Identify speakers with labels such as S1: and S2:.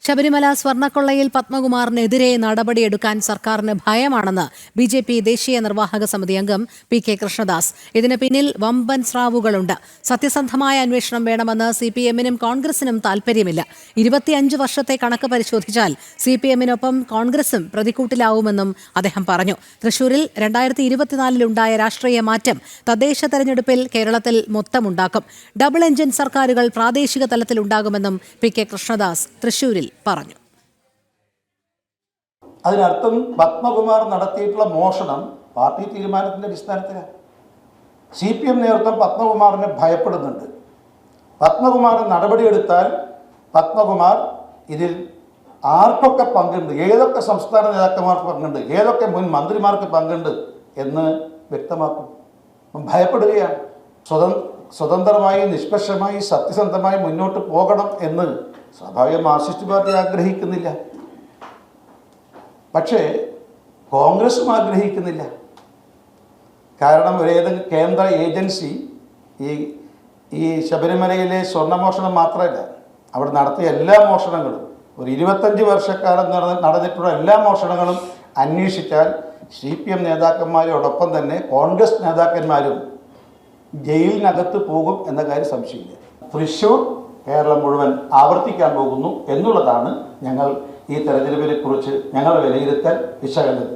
S1: ശബരിമല സ്വർണ്ണക്കൊള്ളയിൽ പത്മകുമാറിനെതിരെ നടപടിയെടുക്കാൻ സർക്കാരിന് ഭയമാണെന്ന് ബിജെപി ദേശീയ നിർവാഹക സമിതി അംഗം പി കെ കൃഷ്ണദാസ്. ഇതിന് പിന്നിൽ വമ്പൻ സ്രാവുകളുണ്ട്. സത്യസന്ധമായ അന്വേഷണം വേണമെന്ന് സിപിഎമ്മിനും കോൺഗ്രസിനും താൽപര്യമില്ല. 25 വർഷത്തെ കണക്ക് പരിശോധിച്ചാൽ സിപിഎമ്മിനൊപ്പം കോൺഗ്രസും പ്രതിക്കൂട്ടിലാവുമെന്നും അദ്ദേഹം പറഞ്ഞു. തൃശൂരിൽ 2024-ലുണ്ടായ രാഷ്ട്രീയ മാറ്റം തദ്ദേശ തെരഞ്ഞെടുപ്പിൽ കേരളത്തിൽ മൊത്തമുണ്ടാക്കും. ഡബിൾ എഞ്ചിൻ സർക്കാരുകൾ പ്രാദേശിക തലത്തിലുണ്ടാകുമെന്നും പി കെ കൃഷ്ണദാസ് തൃശൂരിൽ പറഞ്ഞു.
S2: അതിനർത്ഥം പത്മകുമാർ നടത്തിയിട്ടുള്ള മോഷണം പാർട്ടി തീരുമാനത്തിന്റെ അടിസ്ഥാനത്തിലാണ്. CPM നേതൃത്വം പത്മകുമാറിനെ ഭയപ്പെടുന്നുണ്ട്. പത്മകുമാറിന് നടപടിയെടുത്താൽ പത്മകുമാർ ഇതിൽ ആർക്കൊക്കെ പങ്കുണ്ട്, ഏതൊക്കെ സംസ്ഥാന നേതാക്കന്മാർക്ക് പങ്കുണ്ട്, ഏതൊക്കെ മുൻ മന്ത്രിമാർക്ക് പങ്കുണ്ട് എന്ന് വ്യക്തമാക്കും. ഭയപ്പെടുകയാണ്. സ്വതന്ത്രമായി നിഷ്പക്ഷമായി സത്യസന്ധമായി മുന്നോട്ട് പോകണം എന്ന് സ്വാഭാവിക മാർക്സിസ്റ്റ് പാർട്ടി ആഗ്രഹിക്കുന്നില്ല. പക്ഷേ കോൺഗ്രസും ആഗ്രഹിക്കുന്നില്ല. കാരണം കേന്ദ്ര ഏജൻസി ഈ ശബരിമലയിലെ സ്വർണ്ണമോഷണം മാത്രമല്ല, അവിടെ നടത്തിയ എല്ലാ മോഷണങ്ങളും, ഒരു 25 വർഷക്കാലം നടന്നിട്ടുള്ള എല്ലാ മോഷണങ്ങളും അന്വേഷിച്ചാൽ CPM നേതാക്കന്മാരോടൊപ്പം തന്നെ കോൺഗ്രസ് നേതാക്കന്മാരും ജയിലിനകത്ത് പോകും എന്ന കാര്യം സംശയമില്ല. തൃശ്ശൂർ കേരളം മുഴുവൻ ആവർത്തിക്കാൻ പോകുന്നു എന്നുള്ളതാണ് ഞങ്ങൾ ഈ തെരഞ്ഞെടുപ്പിനെ കുറിച്ച് ഞങ്ങളുടെ വിലയിരുത്തൽ, വിശകലനം.